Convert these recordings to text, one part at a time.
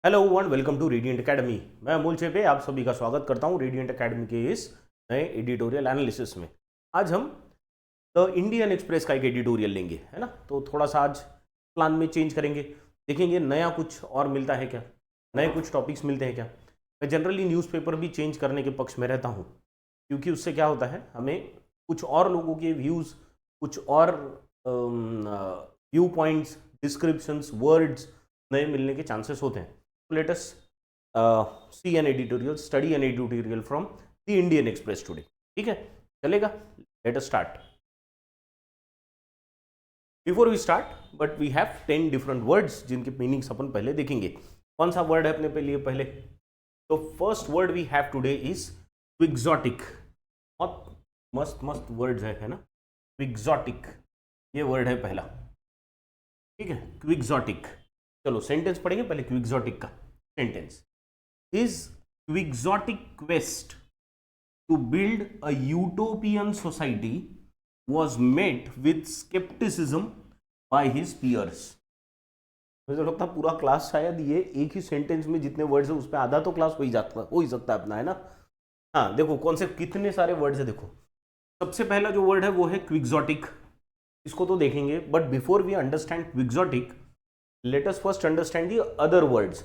Hello one welcome to radiant academy. मैं अमोल चेपे आप सभी का स्वागत करता हूं रेडियंट एकेडमी के इस नए एडिटोरियल एनालिसिस में। आज हम द इंडियन एक्सप्रेस का एक एडिटोरियल लेंगे, है ना। तो थोड़ा सा आज प्लान में चेंज करेंगे, देखेंगे नया कुछ और मिलता है क्या, नए कुछ टॉपिक्स मिलते हैं क्या। मैं जनरली न्यूज़पेपर भी चेंज करने के पक्ष में रहता हूँ, क्योंकि उससे क्या होता है, हमें कुछ और लोगों के व्यूज़, कुछ और व्यू पॉइंट्स, डिस्क्रिप्शंस, वर्ड्स नए मिलने के चांसेस होते हैं। Let us see an editorial, study an editorial from the Indian Express today. ठीक है, चलेगा। Let us start. Before we start, but we have 10 different words जिनके मीनिंग्स अपन पहले देखेंगे। कौन सा वर्ड है अपने पे लिए पहले? तो first word we have today is quixotic. बहुत मस्त मस्त वर्ड्स है ना। क्विक्सोटिक ये वर्ड है पहला, ठीक है, क्विक्सोटिक। चलो सेंटेंस पढ़ेंगे पहले क्विक्सोटिक का sentence. His quixotic quest to build a utopian society was met with skepticism by his peers. मुझे लगता है पूरा क्लास शायद ये एक ही सेंटेंस में जितने वर्ड्स है उस पर आधा तो क्लास हो ही सकता है अपना, है ना। हाँ देखो कौन से कितने सारे वर्ड्स है। देखो सबसे पहला जो वर्ड है वो है क्विक्सोटिक, इसको तो देखेंगे, but before we understand quixotic let us first understand the other words.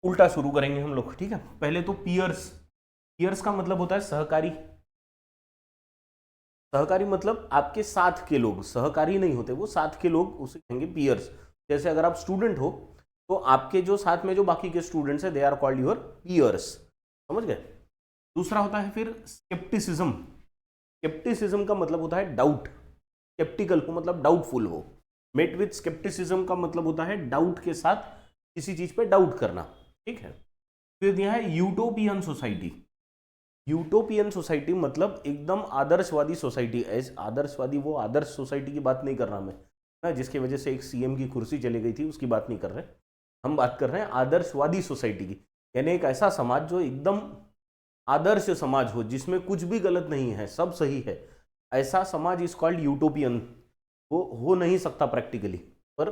उल्टा शुरू करेंगे हम लोग, ठीक है। पहले तो पियर्स। पियर्स का मतलब होता है सहकारी। सहकारी मतलब आपके साथ के लोग, सहकारी नहीं होते वो, साथ के लोग, उसे कहेंगे पियर्स। जैसे अगर आप स्टूडेंट हो तो आपके जो साथ में जो बाकी के स्टूडेंट्स हैं they are called your peers, समझ गए। दूसरा होता है फिर स्केप्टिसिज्म। स्केप्टिसिज्म का मतलब होता है डाउट। स्केप्टिकल को मतलब डाउटफुल हो। मेट विथ स्केप्टिसिज्म का मतलब होता है डाउट के साथ किसी चीज पे डाउट करना, ठीक है। फिर दिया है यूटोपियन सोसाइटी। यूटोपियन सोसाइटी मतलब एकदम आदर्शवादी सोसाइटी। एज आदर्शवादी वो आदर्श सोसाइटी की बात नहीं कर रहा मैं ना, जिसकी वजह से एक सीएम की कुर्सी चली गई थी, उसकी बात नहीं कर रहे। हम बात कर रहे हैं आदर्शवादी सोसाइटी की, यानी एक ऐसा समाज जो एकदम आदर्श समाज हो, जिसमें कुछ भी गलत नहीं है, सब सही है। ऐसा समाज इज कॉल्ड यूटोपियन। वो हो नहीं सकता प्रैक्टिकली, पर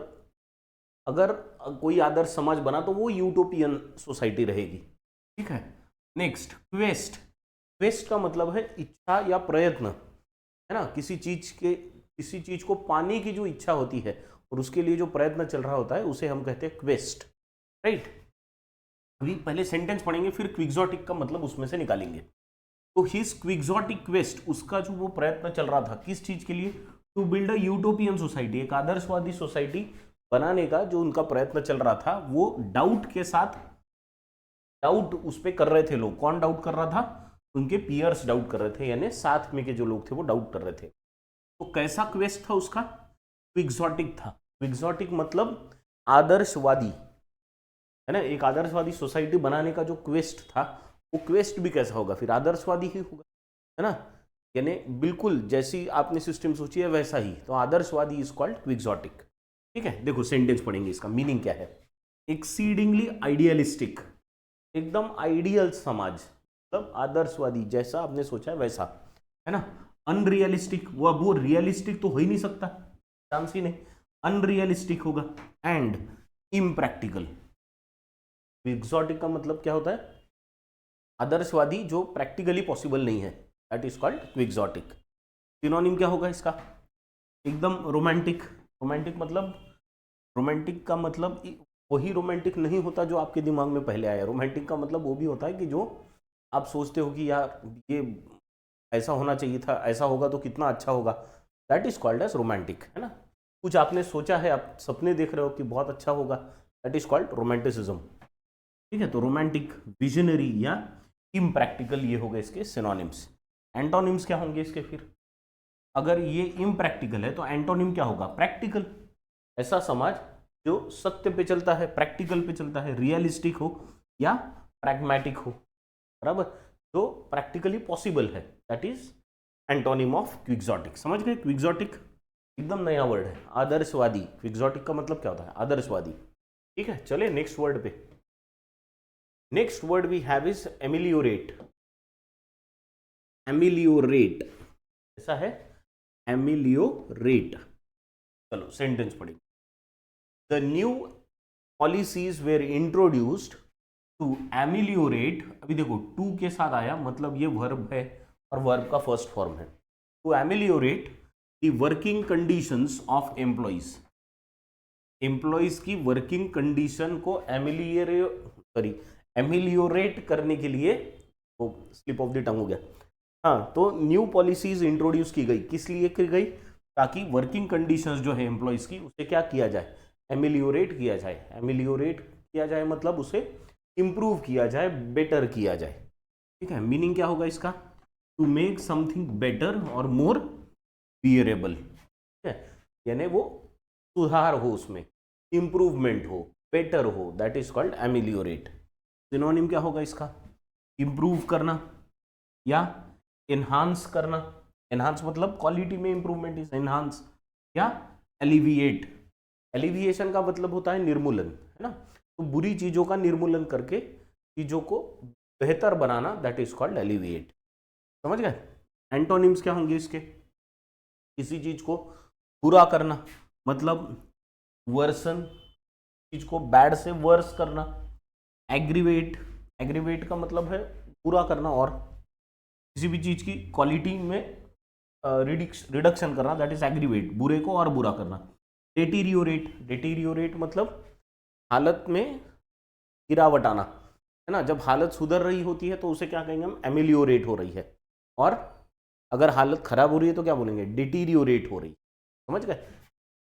अगर कोई आदर्श समाज बना तो वो यूटोपियन सोसाइटी रहेगी, ठीक है। Next quest. क्वेस्ट का मतलब है इच्छा या प्रयत्न, है ना। किसी चीज को पाने की जो इच्छा होती है और उसके लिए जो प्रयत्न चल रहा होता है उसे हम कहते हैं क्वेस्ट, राइट। अभी पहले सेंटेंस पढ़ेंगे फिर क्विक्सोटिक का मतलब उसमें से निकालेंगे। तो हिज क्विक्सोटिक क्वेस्ट, उसका जो वो प्रयत्न चल रहा था किस चीज के लिए, to build a utopian society, एक आदर्शवादी सोसाइटी बनाने का जो उनका प्रयत्न चल रहा था, वो डाउट के साथ, डाउट उस पर कर रहे थे लोग। कौन डाउट कर रहा था? उनके पियर्स डाउट कर रहे थे, यानी साथ में के जो लोग थे वो डाउट कर रहे थे। तो कैसा क्वेस्ट था उसका? क्विक्सोटिक था। क्विक्सोटिक मतलब आदर्शवादी, है ना। एक आदर्शवादी सोसाइटी बनाने का जो क्वेस्ट था, वो क्वेस्ट भी कैसा होगा? फिर आदर्शवादी ही होगा, है ना। यानी बिल्कुल जैसी आपने सिस्टम सोची है वैसा ही। तो आदर्शवादी इज कॉल्ड क्विक्सोटिक, ठीक है। देखो सेंटेंस पढ़ेंगे, इसका मीनिंग क्या है। एक्सीडिंगली आइडियलिस्टिक, एकदम आइडियल समाज, मतलब आदर्शवादी, जैसा आपने सोचा है वैसा, है ना। अनरियलिस्टिक, वो रियलिस्टिक तो हो ही नहीं सकता, चांस ही नहीं, अनरियलिस्टिक होगा। And impractical. एक्सोटिक का मतलब क्या होता है? आदर्शवादी जो प्रैक्टिकली पॉसिबल नहीं है, that is called quixotic. Synonym क्या होगा इसका? एकदम रोमांटिक। रोमांटिक मतलब, रोमांटिक का मतलब वही रोमांटिक नहीं होता जो आपके दिमाग में पहले आया। रोमांटिक का मतलब वो भी होता है कि जो आप सोचते हो कि यार ये ऐसा होना चाहिए था, ऐसा होगा तो कितना अच्छा होगा, that is called as romantic, है ना। कुछ आपने सोचा है, आप सपने देख रहे हो कि बहुत अच्छा होगा, दैट इज कॉल्ड रोमांटिसिज्म, ठीक है। तो रोमांटिक, विजनरी या इम्प्रैक्टिकल, ये हो गए इसके सिनोनिम्स। एंटोनिम्स क्या होंगे इसके फिर? अगर ये इम्प्रैक्टिकल है तो एंटोनिम क्या होगा? प्रैक्टिकल। ऐसा समाज जो सत्य पे चलता है, प्रैक्टिकल पे चलता है, रियलिस्टिक हो या प्रैग्मेटिक हो, बराबर, जो प्रैक्टिकली पॉसिबल है, that is antonym of quixotic. समझ गए? क्विक्सोटिक एकदम नया वर्ड है, आदर्शवादी। क्विक्सोटिक का मतलब क्या होता है? आदर्शवादी, ठीक है। चले नेक्स्ट वर्ड पे। Next word we have is ameliorate. Ameliorate ऐसा है, एमिलियोरेट। चलो सेंटेंस पढ़ेंगे। The new policies were introduced to ameliorate, अभी देखो टू के साथ आया मतलब ये वर्ब है और वर्ब का फर्स्ट फॉर्म है, to ameliorate the working conditions of employees, employees की वर्किंग कंडीशन को एमिलियोरेट करने के लिए, वो स्लिप ऑफ द टंग हो गया, हाँ, तो न्यू पॉलिसीज इंट्रोड्यूस की गई, किस लिए की गई, ताकि वर्किंग कंडीशंस जो है एम्प्लॉइज की उसे क्या किया जाए, एमिलियोरेट किया जाए, एमिलियोरेट किया जाए मतलब उसे इंप्रूव किया जाए, बेटर किया जाए, ठीक है। मीनिंग क्या होगा इसका, टू मेक समथिंग बेटर और मोर बियरेबल, ठीक है, यानी वो सुधार हो, उसमें इंप्रूवमेंट हो, बेटर हो, that is called ameliorate. Synonym क्या होगा इसका, इंप्रूव करना या एनहांस करना, एनहांस मतलब क्वालिटी में इंप्रूवमेंट इज एनहांस, या एलिविएट, एलिविएशन का मतलब होता है निर्मूलन, है ना, तो बुरी चीजों का निर्मूलन करके चीजों को बेहतर बनाना, दैट इज कॉल्ड एलिविएट, समझ गए। एंटोनिम्स क्या होंगे इसके, किसी चीज को बुरा करना मतलब वर्सन, चीज को बैड से वर्स करना, एग्रीवेट, एग्रीवेट का मतलब है बुरा करना और किसी भी चीज की क्वालिटी में रिडक्शन करना, दैट इज एग्रीवेट, बुरे को और बुरा करना। डेटीरियोरेट, डेटीरियोरेट मतलब हालत में गिरावट आना, है ना, जब हालत सुधर रही होती है तो उसे क्या कहेंगे हम, एमिलियोरेट हो रही है, और अगर हालत खराब हो रही है तो क्या बोलेंगे, डिटीरियोरेट हो रही है, समझ गए।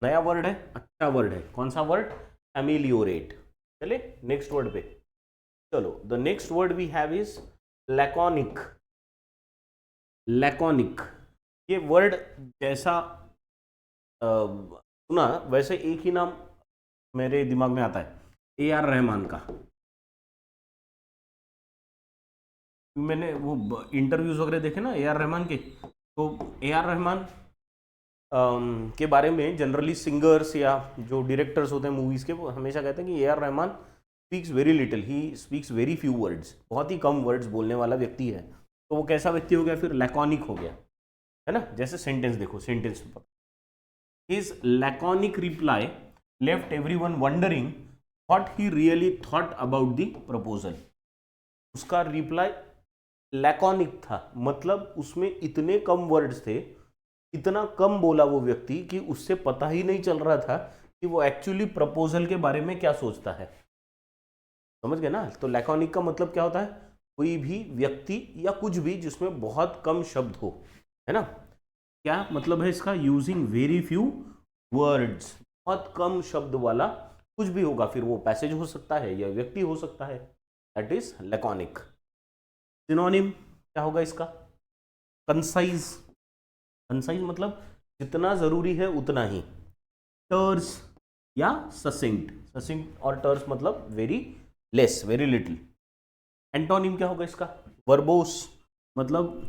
नया वर्ड है, अच्छा वर्ड है, कौन सा वर्ड, एमिलियोरेट। चले नेक्स्ट वर्ड पे, चलो the next word we have is laconic, laconic, ये वर्ड जैसा सुना वैसे एक ही नाम मेरे दिमाग में आता है, ए आर रहमान का, मैंने वो इंटरव्यूज वगैरह देखे ना ए आर रहमान के, तो ए आर रहमान के बारे में जनरली सिंगर्स या जो डायरेक्टर्स होते हैं मूवीज के, वो हमेशा कहते हैं कि A R Rahman speaks very little, he speaks very few words, बहुत ही कम वर्ड्स बोलने वाला व्यक्ति है। तो वो कैसा व्यक्ति हो गया फिर, लैकोनिक हो गया, है ना। जैसे सेंटेंस देखो, sentence his laconic reply left everyone wondering what he really thought about the proposal, उसका रिप्लाई लैकोनिक था, मतलब उसमें इतने कम वर्ड्स थे, इतना कम बोला वो व्यक्ति कि उससे पता ही नहीं चल रहा था कि वो एक्चुअली प्रपोजल के बारे में क्या सोचता है, समझ गए ना। तो लैकोनिक का मतलब क्या होता है, कोई भी व्यक्ति या कुछ भी जिसमें बहुत कम शब्द हो, है ना। क्या मतलब है इसका, यूजिंग वेरी फ्यू वर्ड्स, बहुत कम शब्द वाला कुछ भी होगा, फिर वो पैसेज हो सकता है या व्यक्ति हो सकता है, दैट इज लैकोनिक। सिनोनिम क्या होगा इसका, कंसाइज, कंसाइज मतलब जितना जरूरी है उतना ही, टर्स या ससिंक्ट, ससिंक्ट और टर्स मतलब very less, very little. Antonym क्या होगा इसका, वर्बोस, मतलब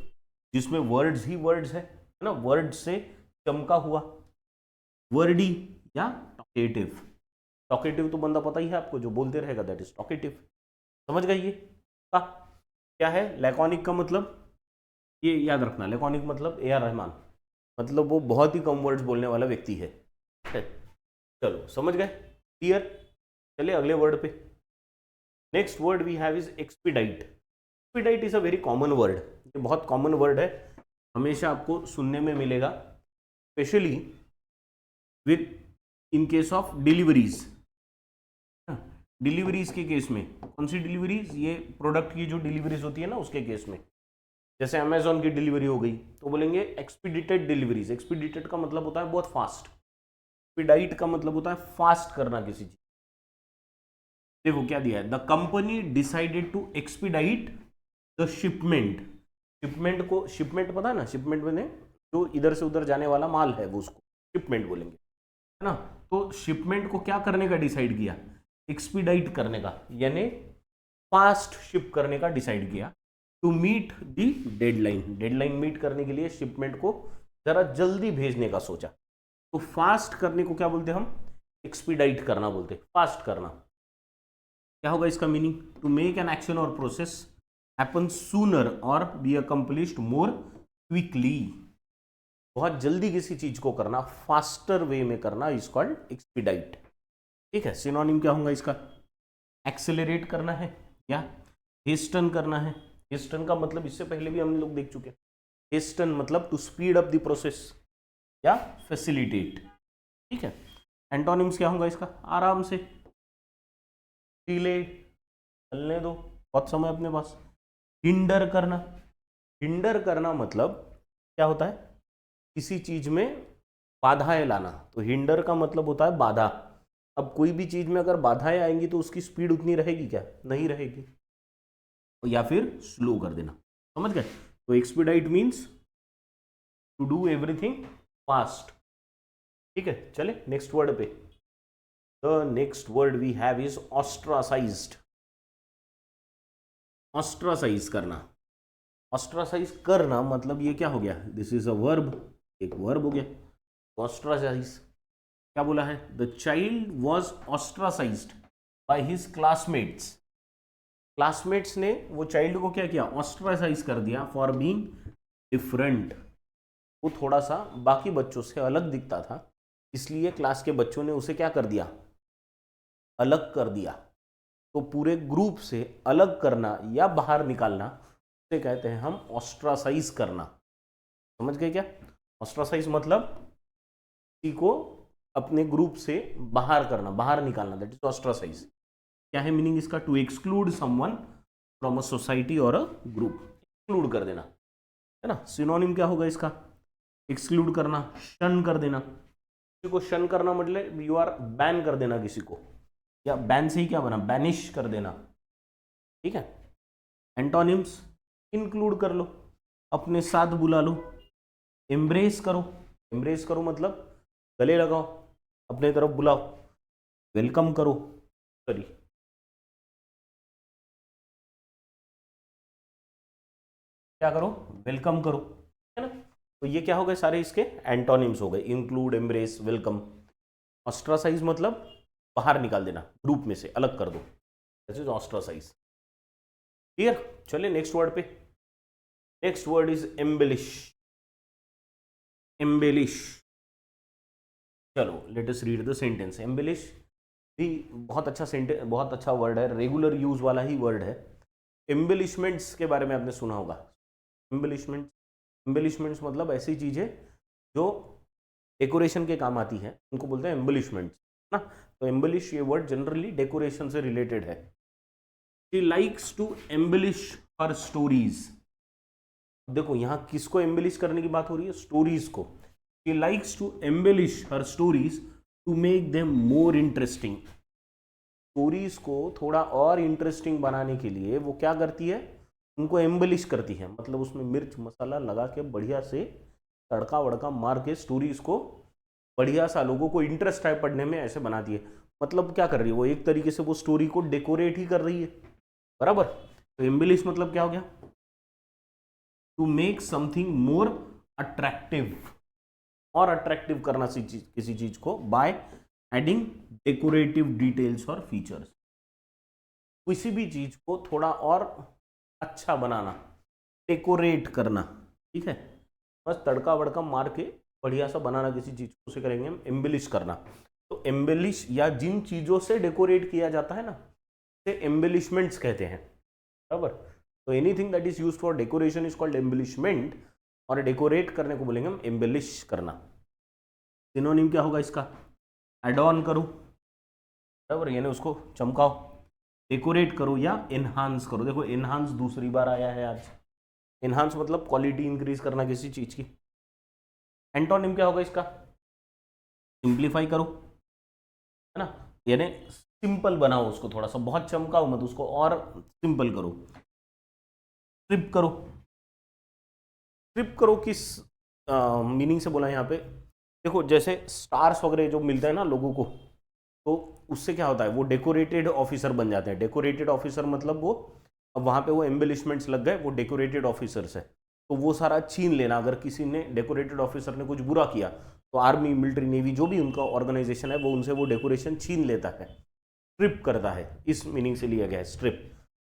जिसमें वर्ड्स ही वर्ड्स है ना, वर्ड से चमका हुआ। वर्डी या टॉकेटिव, टॉकेटिव तो बंदा पता ही है आपको, जो बोलते रहेगा, दैट इज टॉकेटिव, समझ गए ये का क्या है। लैकोनिक का मतलब ये याद रखना, लैकोनिक मतलब ए आर रहमान, मतलब वो बहुत ही कम वर्ड्स बोलने वाला व्यक्ति है। चलो समझ गए, क्लियर। चलिए अगले वर्ड पे, next word we have is expedite. Expedite is a very common word, ये बहुत कॉमन वर्ड है, हमेशा आपको सुनने में मिलेगा, specially with in case of deliveries, deliveries के केस में। कौन सी डिलीवरीज, ये प्रोडक्ट की जो डिलीवरीज होती है ना उसके केस में, जैसे अमेजोन की डिलीवरी हो गई तो बोलेंगे एक्सपीडिटेड डिलीवरीज। एक्सपीडिटेड का मतलब होता है बहुत फास्ट, एक्सपीडाइट का मतलब होता है फास्ट करना किसी चीज। देखो क्या दिया है, the company decided to expedite the shipment, shipment को, शिपमेंट पता है ना, शिपमेंट में जो इधर से उधर जाने वाला माल है वो उसको शिपमेंट बोलेंगे, है ना। तो शिपमेंट को क्या करने का डिसाइड किया, एक्सपीडाइट करने का, यानी फास्ट शिप करने का डिसाइड किया, to meet the deadline, deadline meet करने के लिए शिपमेंट को जरा जल्दी भेजने का सोचा। तो फास्ट करने को क्या बोलते हैं हम, एक्सपीडाइट करना बोलते हैं, फास्ट करना। क्या होगा इसका meaning, to make an action और प्रोसेस हैपन सूनर और बी अकम्प्लिश्ड मोर क्विकली, बहुत जल्दी किसी चीज को करना, फास्टर वे में करना, इज कॉल्ड एक्सपीडाइट। ठीक है, सिनोनिम क्या होगा इसका? एक्सेलरेट करना है या हेस्टन करना है। हेस्टन का मतलब इससे पहले भी हम लोग देख चुके हैं, हेस्टन मतलब to speed up the process या फैसिलिटेट। ठीक है, एंटोनिम्स क्या होगा इसका? आराम से, डिले, चलने दो, बहुत समय अपने पास। हिंडर करना, हिंडर करना मतलब क्या होता है? किसी चीज में बाधाएं लाना। तो हिंडर का मतलब होता है बाधा। अब कोई भी चीज में अगर बाधाएं आएंगी तो उसकी स्पीड उतनी रहेगी क्या? नहीं रहेगी। या फिर स्लो कर देना, समझ गए? तो expedite means to do everything fast. ठीक है, चले नेक्स्ट वर्ड पे। The next word we have is ostracised. Ostracise करना, ऑस्ट्रासाइज करना मतलब ये क्या हो गया? दिस इज अ वर्ब, एक वर्ब हो गया। ऑस्ट्रासाइज क्या बोला है? The child was ostracised by his classmates. Classmates ने वो चाइल्ड को क्या किया? ऑस्ट्रासाइज कर दिया फॉर बीइंग डिफरेंट। वो थोड़ा सा बाकी बच्चों से अलग दिखता था, इसलिए क्लास के बच्चों ने उसे क्या कर दिया? अलग कर दिया। तो पूरे ग्रुप से अलग करना या बाहर निकालना उसे कहते हैं हम ऑस्ट्रासाइज करना। समझ गए क्या? ऑस्ट्रासाइज मतलब किसी को अपने ग्रुप से बाहर करना, बाहर निकालना, दैट इज ऑस्ट्रासाइज। क्या है मीनिंग इसका? To exclude someone from a society और अ ग्रुप, एक्सक्लूड कर देना, है ना। सिनोनिम क्या होगा इसका? एक्सक्लूड करना, शन कर देना। किसी को शन करना मतलब यू आर बैन कर देना किसी को, या बैन से ही क्या बना? बैनिश कर देना। ठीक है, एंटोनिम्स इंक्लूड कर लो, अपने साथ बुला लो। एम्ब्रेस करो, एम्ब्रेस करो मतलब गले लगाओ, अपने तरफ बुलाओ। वेलकम करो, सॉरी क्या करो? वेलकम करो, है ना। तो ये क्या हो गए? सारे इसके एंटोनिम्स हो गए, इंक्लूड, एम्ब्रेस, वेलकम। ऑस्ट्रासाइज मतलब बाहर निकाल देना, ग्रुप में से अलग कर दो, दिस इज ऑस्ट्रासाइज। क्लियर? चलिए नेक्स्ट वर्ड पे। Next word is embellish. Embellish, चलो let us read the sentence. Embellish भी बहुत अच्छा सेंटेंस, बहुत अच्छा वर्ड है, रेगुलर यूज वाला ही वर्ड है। एम्बेलिशमेंट्स के बारे में आपने सुना होगा। एम्बेलिशमेंट, एम्बेलिशमेंट्स मतलब ऐसी चीजें जो डेकोरेशन के काम आती है, उनको बोलते हैं एम्बेलिशमेंट्स, ना। तो एम्बेलिश ये वर्ड जनरली डेकोरेशन से रिलेटेड है। She likes to embellish her stories. देखो यहां किसको एम्बेलिश करने की बात हो रही है? स्टोरीज को। She likes to embellish her stories to make them more interesting. Stories को थोड़ा और इंटरेस्टिंग बनाने के लिए वो क्या करती है? उनको एम्बेलिश करती है, मतलब उसमें मिर्च मसाला लगा के बढ़िया से तड़का वड़का मार के स्टोरीज को बढ़िया सा लोगों को इंटरेस्ट है पढ़ने में, ऐसे बनाती है। मतलब क्या कर रही है वो? एक तरीके से वो स्टोरी को डेकोरेट ही कर रही है, बराबर। तो एम्बेलिश मतलब क्या हो गया? To make something more attractive, और अट्रैक्टिव करना किसी चीज को बाय एडिंग डेकोरेटिव डिटेल्स और फीचर्स। किसी भी चीज को थोड़ा और अच्छा बनाना, डेकोरेट करना। ठीक है, बस तड़का वड़का मार के बढ़िया सा बनाना किसी चीज को, उसे करेंगे हम एम्बेलिश करना। तो एम्बेलिश या जिन चीजों से डेकोरेट किया जाता है ना, उसे एम्बेलिशमेंट्स कहते हैं, बराबर। तो anything that is use for decoration is called embellishment, और डेकोरेट करने को बोलेंगे हम एम्बेलिश करना। सिनोनिम क्या होगा इसका? एड ऑन करो, बराबर, यानी उसको चमकाओ। डेकोरेट करो या एनहांस करो। देखो एनहांस दूसरी बार आया है आज। एनहांस मतलब क्वालिटी इंक्रीज करना किसी चीज की। एंटोनिम क्या होगा इसका? सिंप्लीफाई करो, है ना, यानी सिंपल बनाओ उसको, थोड़ा सा, बहुत चमकाओ मत उसको, और सिंपल करो। स्ट्रिप करो, स्ट्रिप करो किस मीनिंग से बोला यहाँ पे? देखो जैसे स्टार्स वगैरह जो मिलते हैं ना लोगों को, तो उससे क्या होता है? वो डेकोरेटेड ऑफिसर बन जाते हैं। डेकोरेटेड ऑफिसर मतलब वो, अब वहां पे वो एम्बेलिशमेंट्स लग गए, वो डेकोरेटेड ऑफिसर्स है। तो वो सारा छीन लेना, अगर किसी ने डेकोरेटेड ऑफिसर ने कुछ बुरा किया तो आर्मी, मिलिट्री, नेवी, जो भी उनका ऑर्गेनाइजेशन है, वो उनसे वो डेकोरेशन छीन लेता है, स्ट्रिप करता है। इस मीनिंग से लिया गया है स्ट्रिप,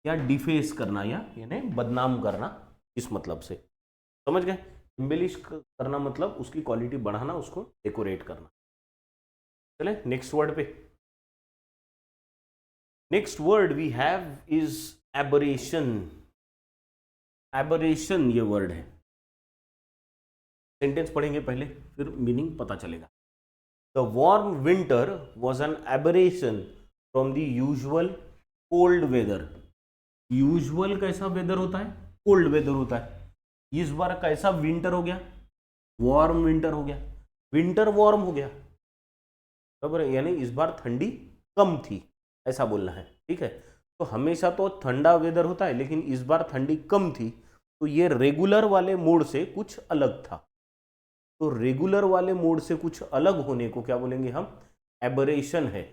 या डिफेस करना, या यानी बदनाम करना, इस मतलब से। समझ गए? एम्बेलिश करना मतलब उसकी क्वालिटी बढ़ाना, उसको डेकोरेट करना। चले नेक्स्ट वर्ड पे। Next word we have is aberration. Aberration ये वर्ड है, सेंटेंस पढ़ेंगे पहले फिर मीनिंग पता चलेगा। The warm winter was an aberration from the usual cold weather. Usual कैसा वेदर होता है? कोल्ड वेदर होता है। इस बार कैसा विंटर हो गया? वार्म विंटर हो गया, विंटर वार्म हो गया, बराबर है? यानी इस बार ठंडी कम थी, ऐसा बोलना है, ठीक है। तो हमेशा तो ठंडा वेदर होता है, लेकिन इस बार ठंडी कम थी, तो ये रेगुलर वाले मोड से कुछ अलग था। तो रेगुलर वाले मोड से कुछ अलग होने को क्या बोलेंगे हम? एबरेशन है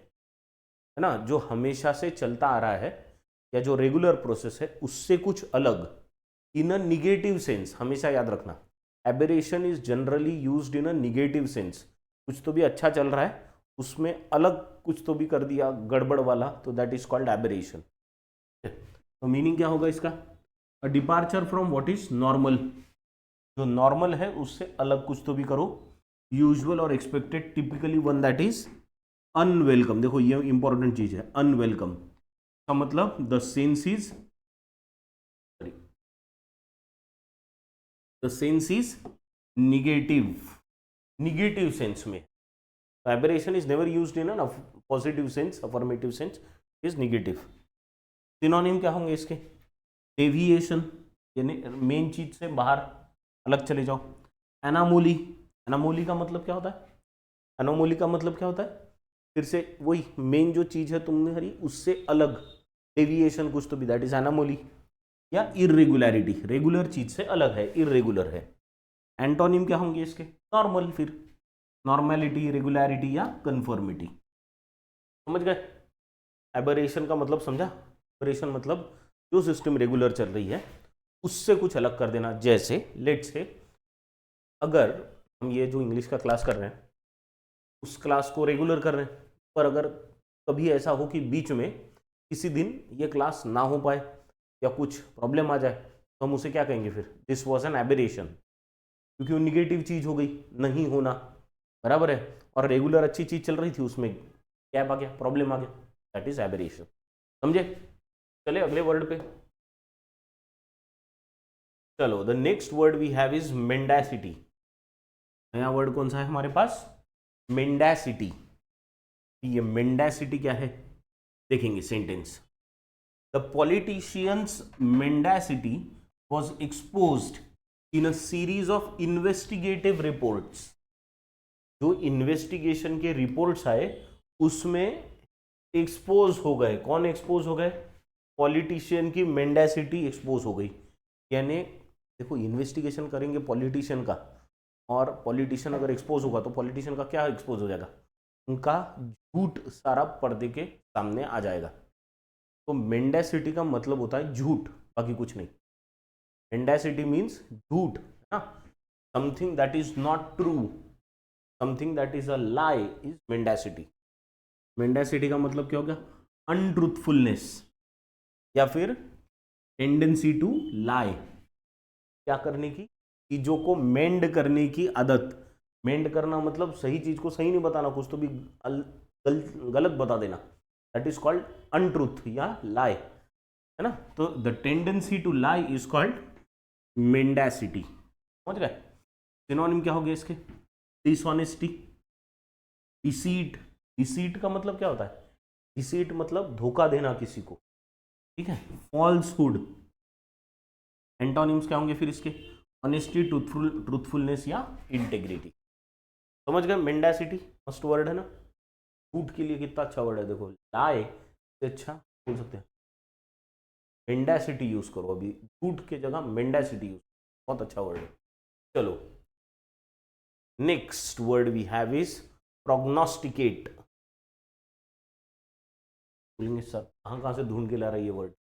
ना, जो हमेशा से चलता आ रहा है या जो रेगुलर प्रोसेस है उससे कुछ अलग, इन अ निगेटिव सेंस। हमेशा याद रखना, aberration is generally used in a negative sense. कुछ तो भी अच्छा चल रहा है, उसमें अलग कुछ तो भी कर दिया गड़बड़ वाला, तो दैट इज कॉल्ड एबरेशन। तो मीनिंग क्या होगा इसका? A departure from what is normal. जो नॉर्मल है उससे अलग कुछ तो भी करो। यूजुअल और expected, typically one that is unwelcome. देखो ये इंपॉर्टेंट चीज है, अनवेलकम का मतलब the sense is negative, negative sense में। Aberration is never used in a positive sense, affirmative sense is negative. Synonym क्या होंगे इसके? डेविएशन, यानी मेन चीज से बाहर अलग चले जाओ। एनामोली, एनामोली का मतलब क्या होता है? एनामोली का मतलब क्या होता है? फिर से वही मेन जो चीज है तुमने हरी उससे अलग, डेविएशन कुछ तो भी, दैट इज एनामोली। या इरेगुलरिटी, रेगुलर चीज से अलग है, इरेगुलर है। एंटोनिम क्या होंगे इसके? नॉर्मल, फिर नॉर्मेलिटी, रेगुलरिटी या कन्फर्मिटी। समझ गए? एबरेशन का मतलब समझा? एबरेशन मतलब जो सिस्टम रेगुलर चल रही है उससे कुछ अलग कर देना। जैसे लेट से अगर हम ये जो इंग्लिश का क्लास कर रहे हैं उस क्लास को रेगुलर कर रहे हैं, पर अगर कभी ऐसा हो कि बीच में किसी दिन ये क्लास ना हो पाए या कुछ प्रॉब्लम आ जाए, तो हम उसे क्या कहेंगे फिर? दिस वॉज एन एबरेशन, क्योंकि वो निगेटिव चीज हो गई, नहीं होना, बराबर है। और रेगुलर अच्छी चीज चल रही थी, उसमें गैप आ गया, प्रॉब्लम आ गया, दैट इज एबरेशन। समझे? चले अगले वर्ड पे। चलो, the next word we have is mendacity. नया वर्ड कौन सा है हमारे पास? मेंडासिटी। ये मेंडासिटी क्या है देखेंगे। Sentence, the politician's mendacity was exposed in a series of investigative reports. जो इन्वेस्टिगेशन के रिपोर्ट्स आए उसमें एक्सपोज हो गए। कौन एक्सपोज हो गए? पॉलिटिशियन की मेंडासिटी एक्सपोज हो गई। यानी देखो, इन्वेस्टिगेशन करेंगे पॉलिटिशियन का, और पॉलिटिशियन अगर एक्सपोज होगा तो पॉलिटिशियन का क्या एक्सपोज हो जाएगा? उनका झूठ सारा पर्दे के सामने आ जाएगा। तो मेंडासिटी का मतलब होता है झूठ, बाकी कुछ नहीं। मेंडासिटी मीन्स झूठ, है ना। Something that is not true, something that is a lie is mendacity. Mendacity का मतलब क्या हो गया? अनट्रूथफुलनेस या फिर टेंडेंसी टू लाई। क्या करने की? चीजों को मेंड करने की आदत। मेंड करना मतलब सही चीज को सही नहीं बताना, कुछ तो भी गलत बता देना, दैट इज कॉल्ड अनट्रूथ या लाई, है ना। तो the tendency to lie is called mendacity. समझ गए? सिनोनिम क्या हो गया इसके? Dishonesty, deceit. डिसीट का मतलब क्या होता है? डिसीट मतलब धोखा देना किसी को, ठीक है। फॉल्सहुड। एंटोनिम्स क्या होंगे फिर इसके? ऑनेस्टी, ट्रूथफुलनेस या इंटेग्रिटी। समझ गए? मेंडासिटी मस्ट वर्ड है ना। झूठ के लिए कितना अच्छा वर्ड है, देखो, लाई से अच्छा बोल सकते हैं मेंडासिटी यूज करो। अभी झूठ के जगह मेंडासिटी यूज, बहुत अच्छा वर्ड है। चलो, next word we have is prognosticate. बोलेंगे सर कहाँ से ढूंढ के ला रहा है ये वर्ड?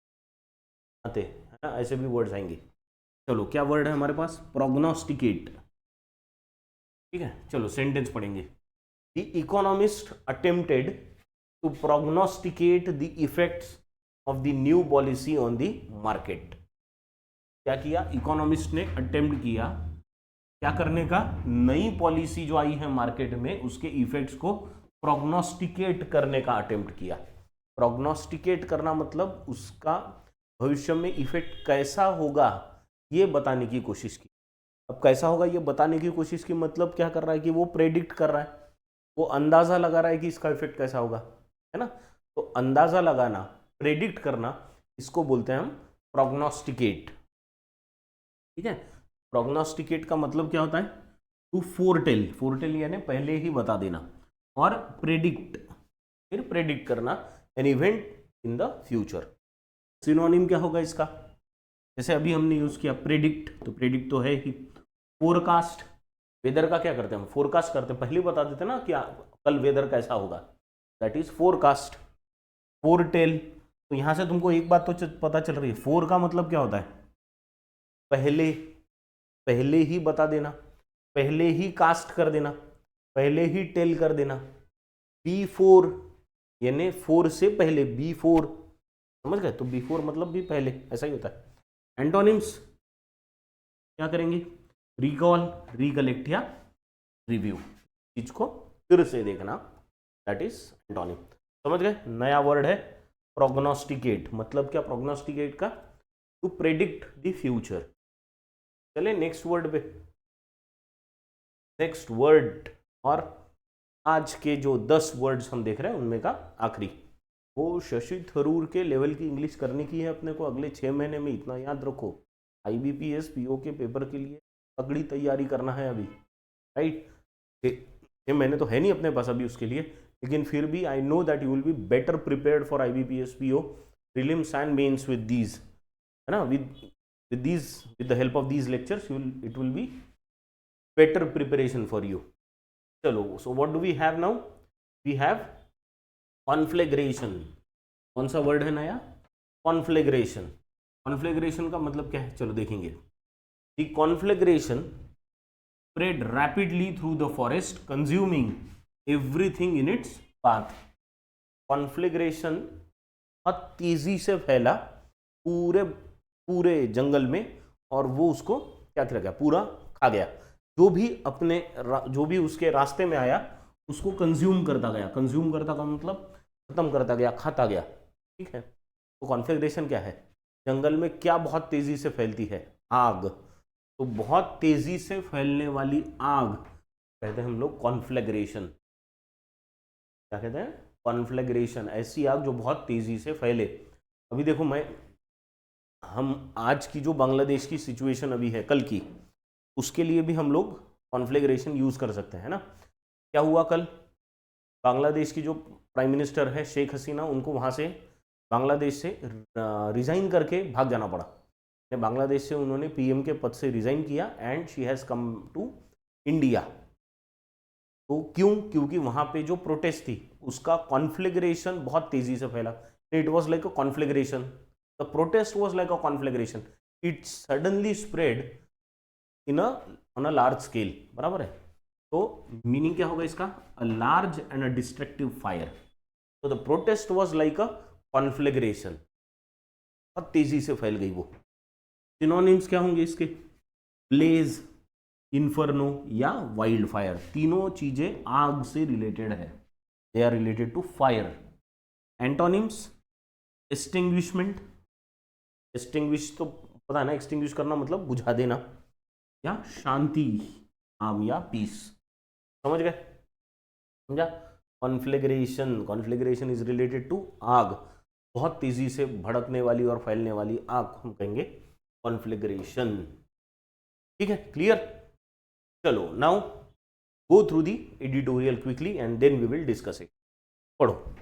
आते है ना, ऐसे भी वर्ड्स आएंगे। चलो, क्या वर्ड है हमारे पास? प्रोग्नोस्टिकेट, ठीक है। चलो सेंटेंस पढ़ेंगे। The economist attempted to prognosticate the effects of the new policy on the market. क्या किया? इकोनॉमिस्ट ने अटेम्प्ट किया क्या करने का? नई पॉलिसी जो आई है मार्केट में उसके इफेक्ट्स को प्रोग्नोस्टिकेट करने का अटेम्प्ट किया। प्रोग्नोस्टिकेट करना मतलब उसका भविष्य में इफेक्ट कैसा होगा ये बताने की कोशिश की। अब कैसा होगा ये बताने की कोशिश की मतलब क्या कर रहा है कि वो प्रेडिक्ट कर रहा है, वो अंदाजा लगा रहा है कि इसका इफेक्ट कैसा होगा, है ना। तो अंदाजा लगाना, प्रेडिक्ट करना, इसको बोलते हैं हम प्रोग्नोस्टिकेट। ठीक है, प्रोग्नोस्टिकेट का मतलब क्या होता है, टू फोरटेल, फोरटेल यानी पहले ही बता देना, और प्रेडिक्ट, फिर प्रेडिक्ट करना an event in the future. Synonym क्या होगा इसका, जैसे अभी हमने यूज किया प्रेडिक्ट, तो प्रेडिक्ट तो है ही। फोरकास्ट, वेदर का क्या करते हैं हम, फोरकास्ट करते हैं, पहले बता देते हैं ना कि कल वेदर कैसा होगा, दैट इज फोरकास्ट। फोरटेल, तो यहां से तुमको एक बात तो पता चल रही है, फोर का मतलब क्या होता है, पहले, पहले ही बता देना, पहले ही कास्ट कर देना, पहले ही टेल कर देना। बी फोर यानी फोर से पहले, बी फोर, समझ गए, तो बी फोर मतलब भी पहले, ऐसा ही होता है। एंटोनिम्स क्या करेंगे, रिकॉल, रिकलेक्ट या रिव्यू, चीज को फिर से देखना, दैट इज एंटोनिम। समझ गए, नया वर्ड है प्रोग्नोस्टिकेट, मतलब क्या प्रोग्नोस्टिकेट का, टू प्रेडिक्ट द फ्यूचर। चले नेक्स्ट वर्ड पे, नेक्स्ट वर्ड, और आज के जो 10 वर्ड्स हम देख रहे हैं उनमें का आखिरी, वो शशि थरूर के लेवल की इंग्लिश करने की है अपने को अगले 6 महीने में, इतना याद रखो। IBPS PO के पेपर के लिए तगड़ी तैयारी करना है अभी, राइट। 6 महीने तो है नहीं अपने पास अभी उसके लिए, लेकिन फिर भी I know that you will be better prepared for IBPS PO prelims and mains with these, है ना, with these, with the help of these lectures it will be better preparation for you. चलो, so what do we have now, we have conflagration। कौन सा word है नया, कॉन्फ्लेग्रेशन। कॉन्फ्लेग्रेशन का मतलब क्या है, चलो देखेंगे। The conflagration spread rapidly through the forest consuming everything in its path। कॉन्फ्लेग्रेशन बहुत तेजी से फैला पूरे पूरे जंगल में, और वो उसको क्या कर गया, पूरा खा गया, जो भी उसके रास्ते में आया उसको कंज्यूम करता गया। कंज्यूम करता का मतलब खत्म करता गया, खाता गया, ठीक है। तो कॉन्फ्लेग्रेशन क्या है, जंगल में क्या बहुत तेजी से फैलती है, आग, तो बहुत तेजी से फैलने वाली आग कहते हैं हम लोग कॉन्फ्लेग्रेशन। क्या कहते हैं, कॉन्फ्लेग्रेशन, ऐसी आग जो बहुत तेजी से फैले। अभी देखो, हम आज की जो बांग्लादेश की सिचुएशन अभी है, कल की, उसके लिए भी हम लोग कॉन्फ्लेग्रेशन यूज कर सकते हैं, है ना। क्या हुआ कल, बांग्लादेश की जो प्राइम मिनिस्टर है शेख हसीना, उनको वहां से बांग्लादेश से रिजाइन करके भाग जाना पड़ा। बांग्लादेश से उन्होंने PM के पद से रिजाइन किया and she has come to India. तो क्यों, क्योंकि वहां पे जो प्रोटेस्ट थी उसका कॉन्फ्लेग्रेशन बहुत तेजी से फैला। It was like a conflagration, the protest was like a conflagration, it suddenly spread on a large scale, बराबर है। तो मीनिंग क्या होगा इसका, a large and a destructive fire. तो the protest was like a conflagration, बहुत तेजी से फैल गई वो। सिनोनिम्स क्या होंगे इसके, ब्लेज, इन्फर्नो या वाइल्ड फायर, तीनों चीजें आग से रिलेटेड है, they are related to fire. Antonyms, extinguishment, extinguish तो पता है ना, एक्सटिंग्विश करना मतलब बुझा देना, या शांति, काम या पीस, समझ गए, समझा। कॉन्फ्लेग्रेशन, कॉन्फ्लेग्रेशन इज रिलेटेड टू आग, बहुत तेजी से भड़कने वाली और फैलने वाली आग हम कहेंगे कॉन्फ्लेग्रेशन, ठीक है, क्लियर। चलो, now go through the editorial quickly and then we will discuss it. पढ़ो।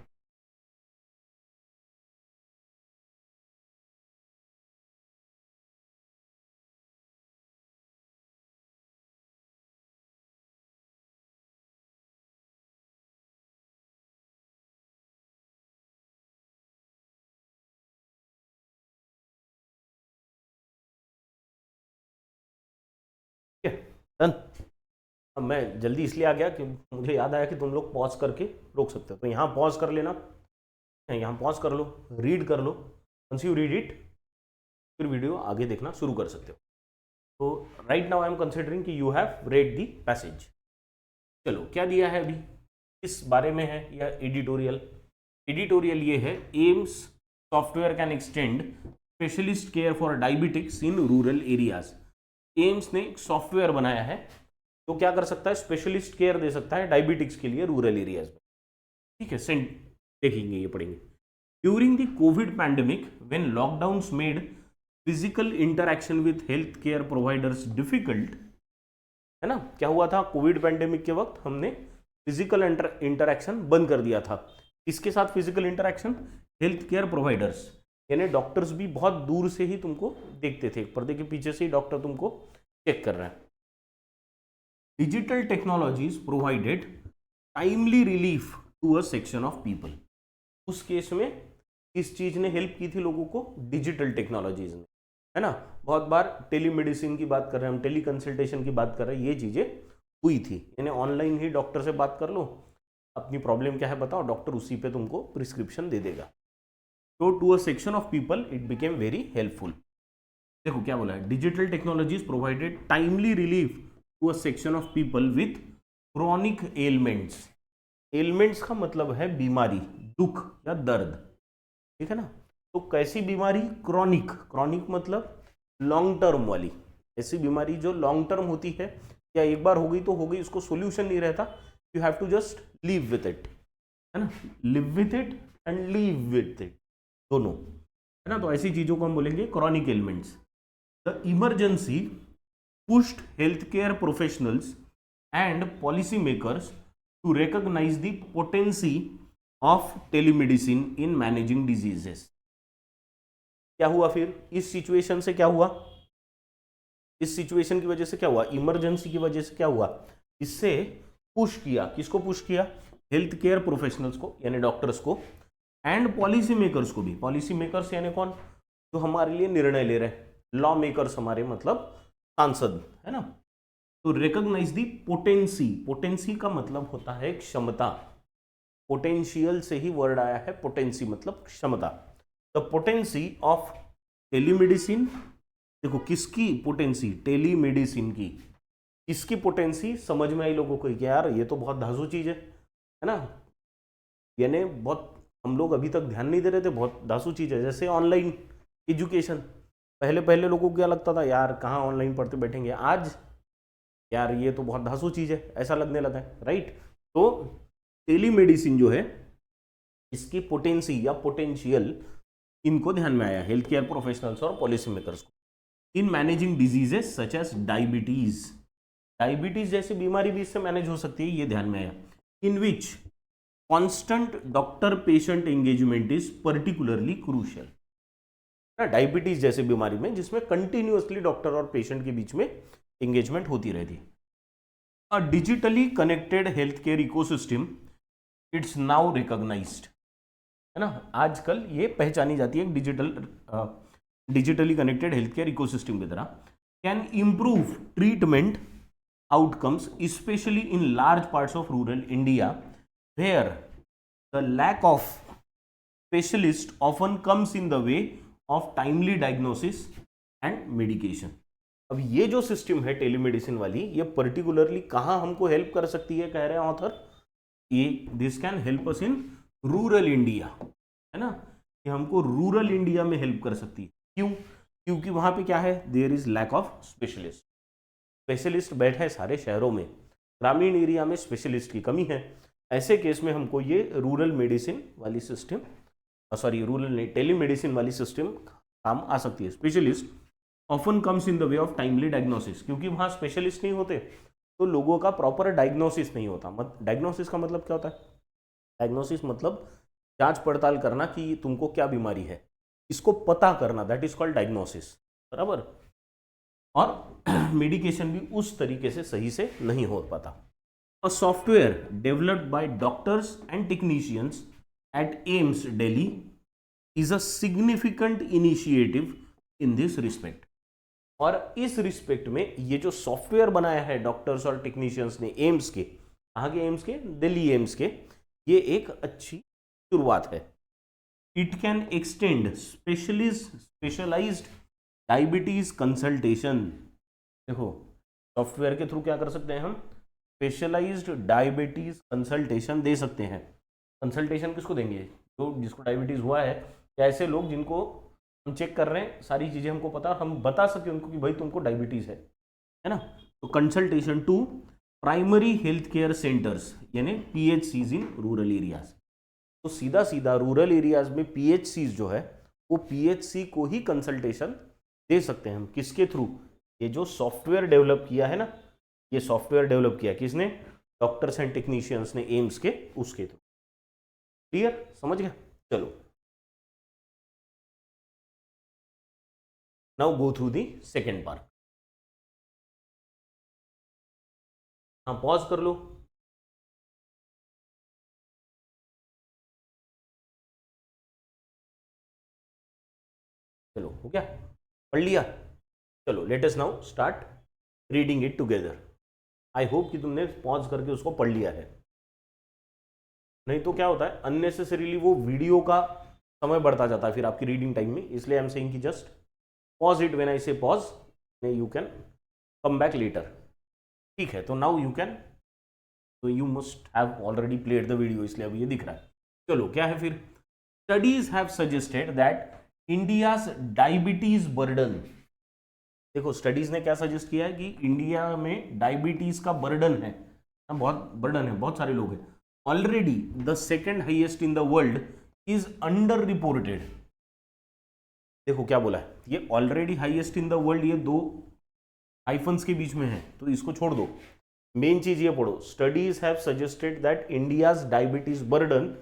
डन। अब मैं जल्दी इसलिए आ गया कि मुझे याद आया कि तुम लोग पॉज करके रोक सकते हो, तो यहाँ पॉज कर लेना, यहाँ पॉज कर लो, रीड कर लो, वंस यू रीड इट फिर वीडियो आगे देखना शुरू कर सकते हो। तो right now I am considering कि you have read the passage. चलो, क्या दिया है अभी, किस बारे में है यह एडिटोरियल, एडिटोरियल ये है, AIIMS software can extend specialist care for diabetics in rural areas. AIIMS ने एक सॉफ्टवेयर बनाया है तो क्या कर सकता है, स्पेशलिस्ट केयर दे सकता है डायबिटिक्स के लिए रूरल एरियाज में। ठीक है, सेंट देखेंगे, ये पढ़ेंगे। During the Covid pandemic when lockdowns made physical interaction with health care providers difficult, है ना, क्या हुआ था कोविड पैंडेमिक के वक्त हमने फिजिकल इंटरैक्शन बंद कर दिया था। किसके साथ physical interaction, health care providers, यानी डॉक्टर्स भी बहुत दूर से ही तुमको देखते थे, पर्दे के पीछे से ही डॉक्टर तुमको चेक कर रहा है। Digital technologies provided timely relief to a section of people. उस केस में किस चीज ने हेल्प की थी लोगों को, डिजिटल टेक्नोलॉजीज ने, है ना। बहुत बार टेलीमेडिसिन की बात कर रहे हैं हम, टेली कंसल्टेशन की बात कर रहे हैं, ये चीजें हुई थी, यानी ऑनलाइन ही डॉक्टर से बात कर लो, अपनी प्रॉब्लम क्या है बताओ, डॉक्टर उसी पे तुमको प्रिस्क्रिप्शन दे देगा। तो to a section of people it became very helpful. देखो क्या बोला है, digital technologies provided timely relief to a section of people with chronic ailments. Ailments का मतलब है बीमारी, दुख या दर्द, ठीक है ना। तो कैसी बीमारी, क्रॉनिक, क्रॉनिक मतलब लॉन्ग टर्म वाली, ऐसी बीमारी जो लॉन्ग टर्म होती है, या एक बार हो गई तो हो गई, उसको सोल्यूशन नहीं रहता, you have to just live with it, है ना, live with it and leave with it, दोनों, है ना। तो ऐसी चीजों को हम बोलेंगे chronic ailments. The emergency pushed health care professionals and policy makers to recognise the potency of telemedicine in managing diseases. क्या हुआ फिर इस सिचुएशन से, क्या हुआ इस सिचुएशन की वजह से, क्या हुआ, इमरजेंसी की वजह से क्या हुआ, इससे पुश किया, किसको पुश किया, हेल्थ केयर प्रोफेशनल्स को यानी डॉक्टर्स को, एंड पॉलिसी मेकर्स को भी। पॉलिसी मेकर्स यानी कौन, जो हमारे लिए निर्णय ले रहे हैं, लॉ मेकर्स हमारे मतलब सांसद, है ना। तो रिकॉग्नाइज दी पोटेंसी, पोटेंसी का मतलब होता है क्षमता, पोटेंशियल से ही वर्ड आया है, पोटेंसी मतलब क्षमता। द पोटेंसी ऑफ टेलीमेडिसिन, देखो किसकी पोटेंसी, टेलीमेडिसिन की, इसकी पोटेंसी समझ में आई लोगों को कि यार ये तो बहुत धांसू चीज है ना, यानी बहुत हम लोग अभी तक ध्यान नहीं दे रहे थे, बहुत धांसू चीज है। जैसे ऑनलाइन एजुकेशन, पहले पहले लोगों को क्या लगता था, यार कहाँ ऑनलाइन पढ़ते बैठेंगे, आज यार ये तो बहुत धांसू चीज है, ऐसा लगने लगा है, राइट। तो टेलीमेडिसिन जो है, इसकी पोटेंसी या पोटेंशियल इनको ध्यान में आया, हेल्थ केयर प्रोफेशनल्स और पॉलिसी मेकर्स को, in managing diseases such as diabetes. Diabetes जैसी बीमारी भी इससे मैनेज हो सकती है, ये ध्यान में आया। In which constant doctor patient engagement is particularly crucial. Diabetes जैसी बीमारी में जिसमें कंटिन्यूअसली डॉक्टर और पेशेंट के बीच में एंगेजमेंट होती रहती। A digitally connected health care ecosystem it's now recognised, है ना, आजकल ये पहचानी जाती है digitally connected health care ecosystem की तरह, can improve treatment outcomes specially in large parts of rural India where the lack of specialist often comes in the way of timely diagnosis and medication. अब ये जो system है telemedicine वाली, ये particularly कहाँ हमको हेल्प कर सकती है, कह रहे हैं ऑथर, ये this can help us in rural India, है ना, कि हमको रूरल इंडिया में हेल्प कर सकती है। क्यों, क्योंकि वहां पे क्या है, there is lack of specialist, specialist बैठे हैं सारे शहरों में, ग्रामीण एरिया में स्पेशलिस्ट की कमी है। ऐसे केस में हमको ये रूरल मेडिसिन वाली सिस्टम, सॉरी रूरल टेलीमेडिसिन वाली सिस्टम काम आ सकती है। Specialist often comes in the way of timely diagnosis, क्योंकि वहाँ स्पेशलिस्ट नहीं होते तो लोगों का प्रॉपर डायग्नोसिस नहीं होता। डायग्नोसिस का मतलब क्या होता है, डायग्नोसिस मतलब जांच पड़ताल करना कि तुमको क्या बीमारी है, इसको पता करना, दैट इज कॉल्ड डायग्नोसिस, बराबर। और मेडिकेशन भी उस तरीके से सही से नहीं हो पाता। A software developed by doctors and technicians at AIIMS Delhi is a significant initiative in this respect. और इस रिस्पेक्ट में ये जो सॉफ्टवेयर बनाया है डॉक्टर्स और टेक्नीशियंस ने एम्स के, कहाँ के एम्स के, दिल्ली एम्स के, ये एक अच्छी शुरुआत है। It can extend specialised diabetes consultation. देखो सॉफ्टवेयर के थ्रू क्या कर सकते हैं हम, स्पेशलाइज्ड डायबिटीज कंसल्टेशन दे सकते हैं। कंसल्टेशन किसको देंगे, जो जिसको डायबिटीज़ हुआ है, या ऐसे लोग जिनको हम चेक कर रहे हैं, सारी चीज़ें हमको पता, हम बता सके उनको कि भाई तुमको डायबिटीज़ है ना। तो consultation to primary health care centres यानी PHCs इन रूरल एरियाज। तो सीधा सीधा रूरल एरियाज में PHCs जो है वो PHC को ही कंसल्टेशन दे सकते हैं हम। किसके थ्रू? ये जो सॉफ्टवेयर डेवलप किया है ना, ये सॉफ्टवेयर डेवलप किया किसने? डॉक्टर्स एंड टेक्नीशियंस ने, एम्स के, उसके थ्रू। क्लियर? समझ गया? चलो, now go through the second part. हाँ, पॉज कर लो। चलो, हो गया? पढ़ लिया? चलो, let us now start reading it together. I hope कि तुमने पॉज करके उसको पढ़ लिया है। नहीं तो क्या होता है, अननेसेसरीली वो वीडियो का समय बढ़ता जाता है फिर आपकी रीडिंग टाइम में। इसलिए आई एम सेइंग कि just pause it when I say pause, you can come back later. ठीक है, तो नाउ यू कैन, तो you must have already played the video, इसलिए अब ये दिख रहा है। चलो, क्या है फिर? Studies have suggested that India's diabetes burden. देखो, स्टडीज ने क्या सजेस्ट किया है कि इंडिया में डायबिटीज का बर्डन है, बहुत बर्डन है, बहुत सारे लोग हैं। Already the second highest in the world is under reported. देखो क्या बोला है, ये already highest in the world, ये दो हाइफन्स के बीच में है, तो इसको छोड़ दो। मेन चीज ये पढ़ो, studies have suggested that India's diabetes burden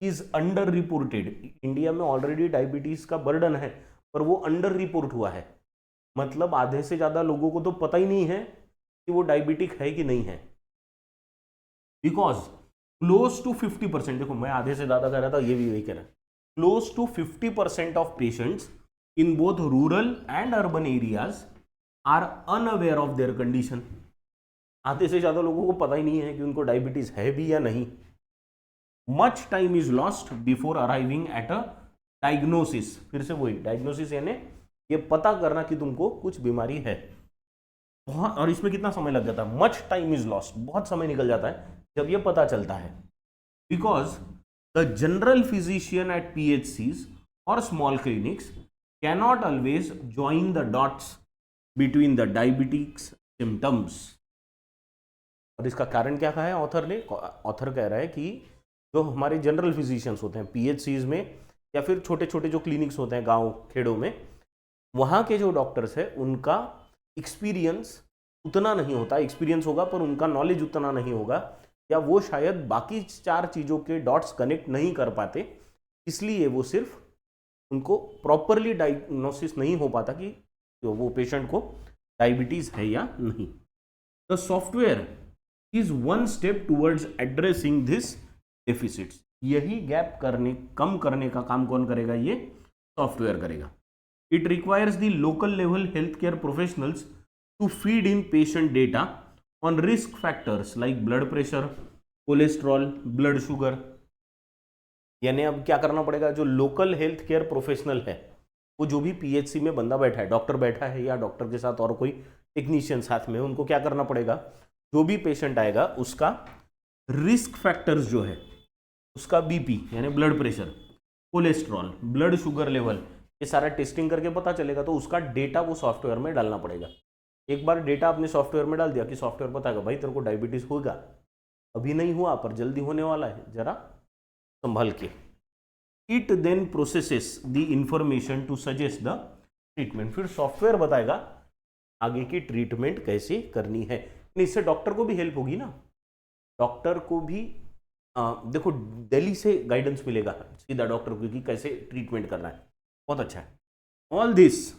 is under reported. India में ऑलरेडी डायबिटीज का बर्डन है, पर वो अंडर रिपोर्ट हुआ है। मतलब आधे से ज्यादा लोगों को तो पता ही नहीं है कि वो डायबिटिक है कि नहीं है। बिकॉज क्लोज टू 50%, देखो मैं आधे से ज्यादा कह रहा था, ये भी वही कह रहा है, close to 50% of patients in both rural and urban areas are unaware of their condition. आधे से ज्यादा लोगों को पता ही नहीं है कि उनको डायबिटीज है भी या नहीं। Much time is lost before arriving at a diagnosis. फिर से वही डायग्नोसिस यानी ये पता करना कि तुमको कुछ बीमारी है। बहुत, और इसमें कितना समय लग जाता है? मच टाइम इज लॉस्ट, बहुत समय निकल जाता है जब ये पता चलता है। Because the general physician at PHCs और small clinics cannot always join the dots between the diabetics symptoms. और इसका कारण क्या कहा है ऑथर ने? ऑथर कह रहा है कि जो हमारे जनरल फिजिशियंस होते हैं PHCs में, या फिर छोटे छोटे जो क्लिनिक्स होते हैं गांव खेड़ों में, वहाँ के जो डॉक्टर्स हैं उनका एक्सपीरियंस उतना नहीं होता। एक्सपीरियंस होगा पर उनका नॉलेज उतना नहीं होगा, या वो शायद बाकी चार चीज़ों के डॉट्स कनेक्ट नहीं कर पाते, इसलिए वो सिर्फ उनको प्रॉपरली डायग्नोसिस नहीं हो पाता कि वो पेशेंट को डायबिटीज़ है या नहीं। The software is one step towards addressing this deficits. यही गैप कम करने का काम कौन करेगा? ये सॉफ्टवेयर करेगा। It requires the local level health care professionals to feed in patient data on risk factors like blood pressure, cholesterol, blood sugar. यानी अब क्या करना पड़ेगा? जो लोकल हेल्थ केयर प्रोफेशनल है, वो जो भी PHC में बंदा बैठा है, डॉक्टर बैठा है या डॉक्टर के साथ और कोई टेक्नीशियन साथ में, उनको क्या करना पड़ेगा? जो भी पेशेंट आएगा उसका रिस्क फैक्टर्स जो है, उसका BP यानी blood pressure, cholesterol, blood sugar level, ये सारा टेस्टिंग करके पता चलेगा। तो उसका डेटा वो सॉफ्टवेयर में डालना पड़ेगा। एक बार डेटा आपने सॉफ्टवेयर में डाल दिया कि सॉफ्टवेयर बताएगा भाई तेरे को डायबिटीज होगा, अभी नहीं हुआ पर जल्दी होने वाला है, जरा संभल के। It then processes the information to suggest the treatment. फिर सॉफ्टवेयर बताएगा आगे की ट्रीटमेंट कैसे करनी है। इससे डॉक्टर को भी हेल्प होगी ना, डॉक्टर को भी देखो दिल्ली से गाइडेंस मिलेगा सीधा डॉक्टर को कि कैसे ट्रीटमेंट करना है। बहुत अच्छा है। All this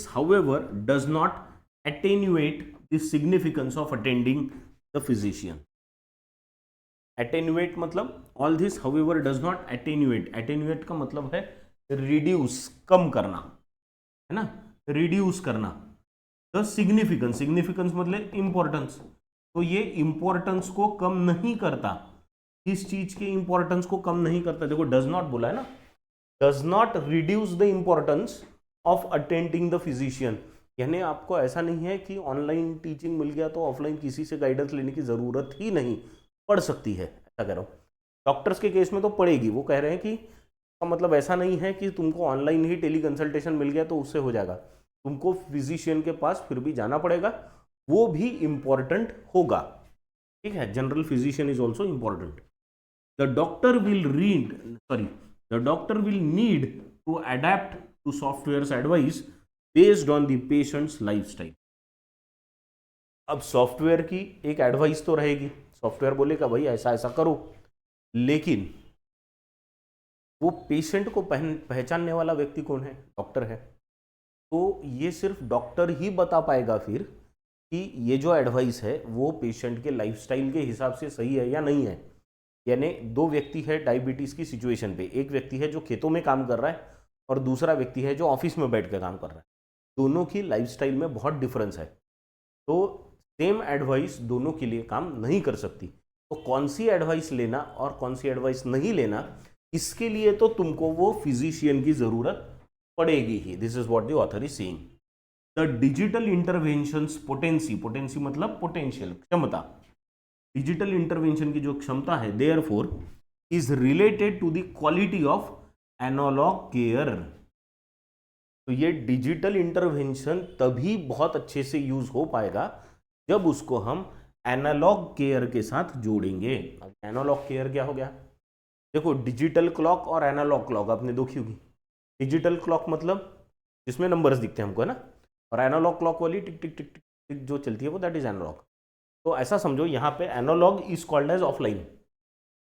however does not attenuate the significance of attending the physician. attenuate मतलब all this however does not attenuate का मतलब है reduce, कम करना, है ना, reduce करना। the significance मतलब importance, तो ये importance को कम नहीं करता। इस चीज के importance को कम नहीं करता। देखो does not बोला है ना, does not reduce the importance of attending the physician, यानी आपको ऐसा नहीं है कि ऑनलाइन टीचिंग मिल गया तो ऑफलाइन किसी से गाइडेंस लेने की ज़रूरत ही नहीं पड़ सकती है, ऐसा कह रहा हूँ। डॉक्टर्स के केस में तो पड़ेगी, वो कह रहे हैं कि का मतलब ऐसा नहीं है कि तुमको ऑनलाइन ही टेली कंसल्टेशन मिल गया तो उससे हो जाएगा, तुमको फिजिशियन के पास फिर भी जाना पड़ेगा, वो भी इम्पॉर्टेंट होगा, ठीक है। General physician is also important. The doctor will need to adapt to software advice based on the patient's lifestyle. अब सॉफ्टवेयर की एक एडवाइस तो रहेगी, सॉफ्टवेयर बोलेगा भाई ऐसा ऐसा करो, लेकिन वो पेशेंट को पहचानने वाला व्यक्ति कौन है? डॉक्टर है। तो ये सिर्फ डॉक्टर ही बता पाएगा फिर कि ये जो एडवाइस है वो पेशेंट के लाइफस्टाइल के हिसाब से सही है या नहीं है। यानी दो व्यक्ति है डायबिटीज़ की सिचुएशन पे, एक व्यक्ति है जो खेतों में काम कर रहा है और दूसरा व्यक्ति है जो ऑफिस में बैठ कर काम कर रहा है। दोनों की लाइफस्टाइल में बहुत डिफरेंस है, तो सेम एडवाइस दोनों के लिए काम नहीं कर सकती। तो कौन सी एडवाइस लेना और कौन सी एडवाइस नहीं लेना, इसके लिए तो तुमको वो फिजिशियन की ज़रूरत पड़ेगी ही। This is what the author is saying. The digital interventions potency मतलब पोटेंशियल, क्षमता, डिजिटल इंटरवेंशन की जो क्षमता है therefore is related to the quality of analogue care. तो ये डिजिटल इंटरवेंशन तभी बहुत अच्छे से यूज हो पाएगा जब उसको हम एनालॉग केयर के साथ जोड़ेंगे। अब एनालॉग केयर क्या हो गया? देखो, डिजिटल क्लॉक और एनालॉग क्लॉक आपने देखी होगी। डिजिटल क्लॉक मतलब जिसमें नंबर्स दिखते हैं हमको, है ना, और एनालॉग क्लॉक वाली टिक टिक टिक टिक टिक जो चलती है वो दैट इज एनालॉग। तो ऐसा समझो यहाँ पे analogue is called as offline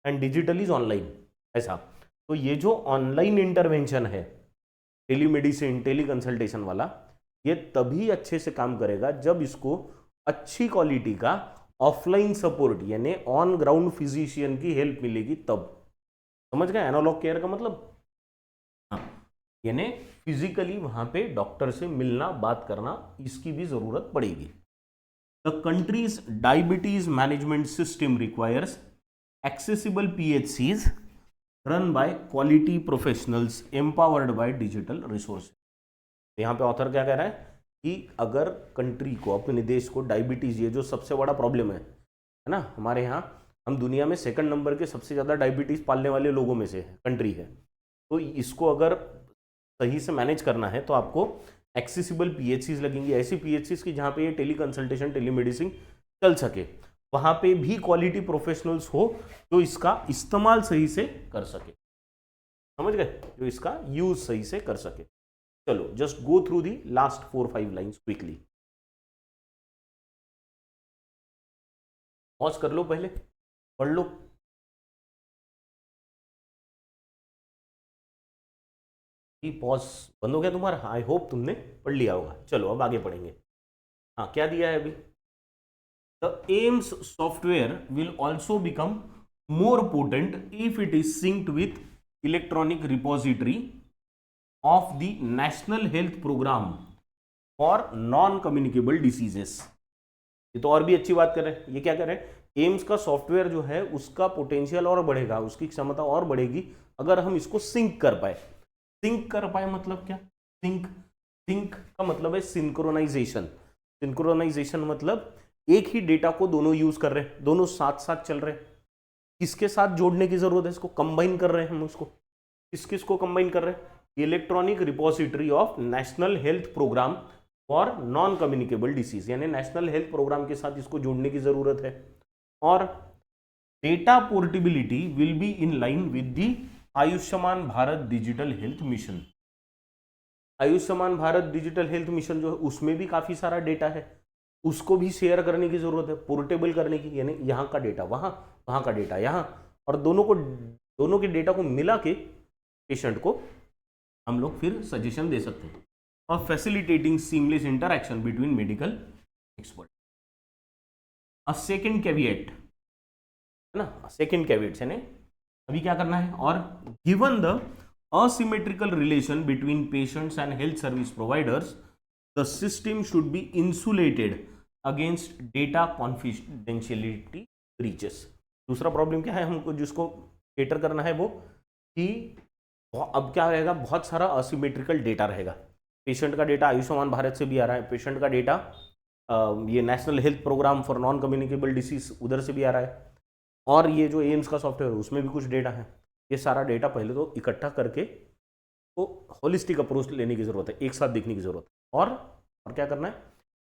and digital is online, ऐसा। तो ये जो ऑनलाइन इंटरवेंशन है, टेलीमेडिसिन, टेली कंसल्टेशन वाला, ये तभी अच्छे से काम करेगा जब इसको अच्छी क्वालिटी का ऑफलाइन सपोर्ट यानी ऑन ग्राउंड फिजिशियन की हेल्प मिलेगी तब। समझ गए एनालॉग केयर का मतलब? हाँ, यानी फिजिकली वहां पे डॉक्टर से मिलना, बात करना, इसकी भी जरूरत पड़ेगी। The countries diabetes management system requires accessible PHCs run by quality professionals empowered by digital resource. यहाँ पे ऑथर क्या कह रहा है कि अगर कंट्री को, अपने देश को डायबिटीज, ये जो सबसे बड़ा प्रॉब्लम है ना हमारे यहाँ, हम दुनिया में सेकंड नंबर के सबसे ज़्यादा डायबिटीज़ पालने वाले लोगों में से कंट्री है। तो इसको अगर सही से मैनेज करना है तो आपको एक्सेसिबल PHCs लगेंगी, ऐसी PHCs की जहाँ पे ये टेली कंसल्टेशन, टेलीमेडिसिन चल सके, वहाँ पे भी क्वालिटी प्रोफेशनल्स हो जो इसका इस्तेमाल सही से कर सके। समझ गए? जो इसका यूज सही से कर सके। चलो जस्ट गो थ्रू दी लास्ट 4-5 लाइन्स क्विकली। पॉज कर लो, पहले पढ़ लो। पॉज बंद हो गया तुम्हारा? आई होप तुमने पढ़ लिया होगा। चलो अब आगे पढ़ेंगे। हाँ, क्या दिया है अभी? The AIIMS software will also become more potent if it is synced with electronic repository of the national health programme for non communicable diseases. ये तो और भी अच्छी बात कर रहे हैं। ये क्या कर रहे हैं? एम्स का सॉफ्टवेयर जो है उसका पोटेंशियल और बढ़ेगा, उसकी क्षमता और बढ़ेगी अगर हम इसको सिंक कर पाए। सिंक कर पाए मतलब क्या? सिंक का मतलब है सिंक्रोनाइजेशन। सिंक्रोनाइजेशन मतलब एक ही डेटा को दोनों यूज कर रहे हैं, दोनों साथ साथ चल रहे हैं। किसके साथ जोड़ने की जरूरत है? इसको कंबाइन कर रहे हैं हम। उसको किसको कंबाइन कर रहे हैं? Electronic repository of national health programme for non communicable disease, यानी नेशनल हेल्थ प्रोग्राम के साथ इसको जोड़ने की जरूरत है। और data portability will be in line with the Ayushman Bharat digital health mission. Ayushman Bharat digital health mission जो है उसमें भी काफी सारा डेटा है, उसको भी शेयर करने की जरूरत है, पोर्टेबल करने की, यानी यहाँ का डेटा वहां, वहां का डेटा यहाँ, और दोनों के डेटा को मिला के पेशेंट को हम लोग फिर सजेशन दे सकते हैं। और facilitating seamless interaction between medical expert. A second caveat है ना, सेकेंड कैविएट यानी अभी क्या करना है? और given the asymmetrical relation between patients and health service providers the system should be insulated against data confidentiality breaches. दूसरा प्रॉब्लम क्या है हमको जिसको केटर करना है वो कि अब क्या रहेगा? बहुत सारा असिमेट्रिकल डेटा रहेगा। पेशेंट का डेटा आयुष्मान भारत से भी आ रहा है, पेशेंट का डेटा ये national health programme for non communicable disease उधर से भी आ रहा है, और ये जो एम्स का सॉफ्टवेयर है उसमें भी कुछ डेटा है। ये सारा डेटा पहले तो इकट्ठा करके तो होलिस्टिक अप्रोच लेने की ज़रूरत है, एक साथ देखने की ज़रूरत है। और क्या करना है,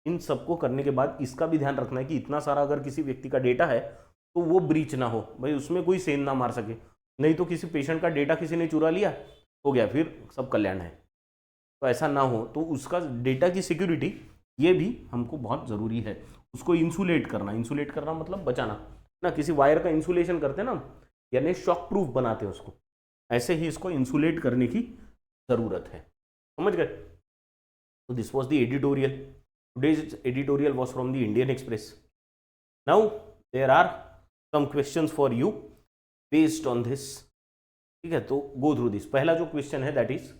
इन सबको करने के बाद इसका भी ध्यान रखना है कि इतना सारा अगर किसी व्यक्ति का डेटा है तो वो ब्रीच ना हो, भाई उसमें कोई सेंध ना मार सके, नहीं तो किसी पेशेंट का डेटा किसी ने चुरा लिया, हो गया, फिर सब कल्याण है। तो ऐसा ना हो, तो उसका डेटा की सिक्योरिटी ये भी हमको बहुत ज़रूरी है। उसको इंसुलेट करना मतलब बचाना ना, किसी वायर का इंसुलेशन करते हैं ना, यानी शॉक प्रूफ बनाते हैं उसको, ऐसे ही इसको इंसुलेट करने की ज़रूरत है। समझ गए? तो this was the editorial. Today's editorial was from the Indian Express. Now there are some questions for you based on this. ठीक है, तो गो थ्रू दिस। पहला जो क्वेश्चन है that is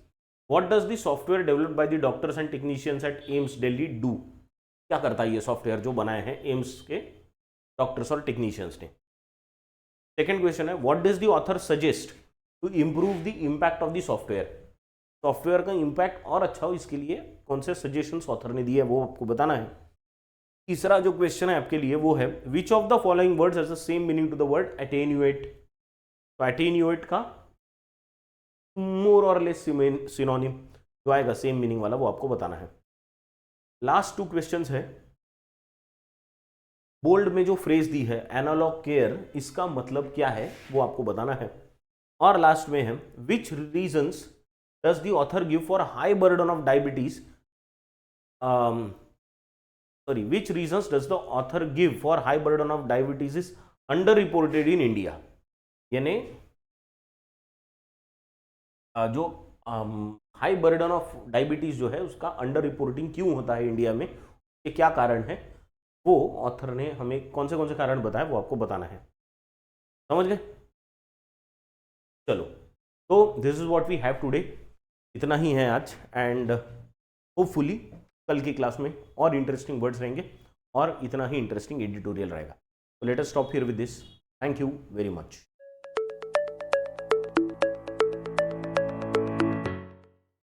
what does the software developed by the doctors and technicians at AIIMS Delhi do? क्या करता है ये सॉफ्टवेयर जो बनाए हैं एम्स के डॉक्टर्स और टेक्नीशियंस ने? सेकेंड क्वेश्चन है what does the author suggest to improve the impact of the software? Software का इम्पैक्ट और अच्छा हो इसके लिए कौन से सजेशंस ऑथर ने दिए है वो आपको बताना है। तीसरा जो क्वेश्चन है आपके लिए वो है which of the following words has the same meaning to the word attenuate? तो एटेन्यूएट का मोर और लेस सिनोनिम जो आएगा सेम मीनिंग वाला वो आपको बताना है। लास्ट टू क्वेश्चंस है, बोल्ड में जो फ्रेज दी है एनालॉग केयर, इसका मतलब क्या है वो आपको बताना है। और लास्ट में है which reasons does the author give for high burden of diabetes, which reasons does the author give for high burden of diabetes is underreported in India? यानी जो हाई बर्डन ऑफ डायबिटीज जो है उसका under reporting क्यों होता है India में, ये क्या कारण है, वो ऑथर ने हमें कौन से कारण बताए वो आपको बताना है। समझ गए? चलो, तो this is what we have today. इतना ही है आज, एंड होपफुली कल की क्लास में और इंटरेस्टिंग वर्ड्स रहेंगे और इतना ही इंटरेस्टिंग एडिटोरियल रहेगा। तो let us stop here with this. Thank you very much.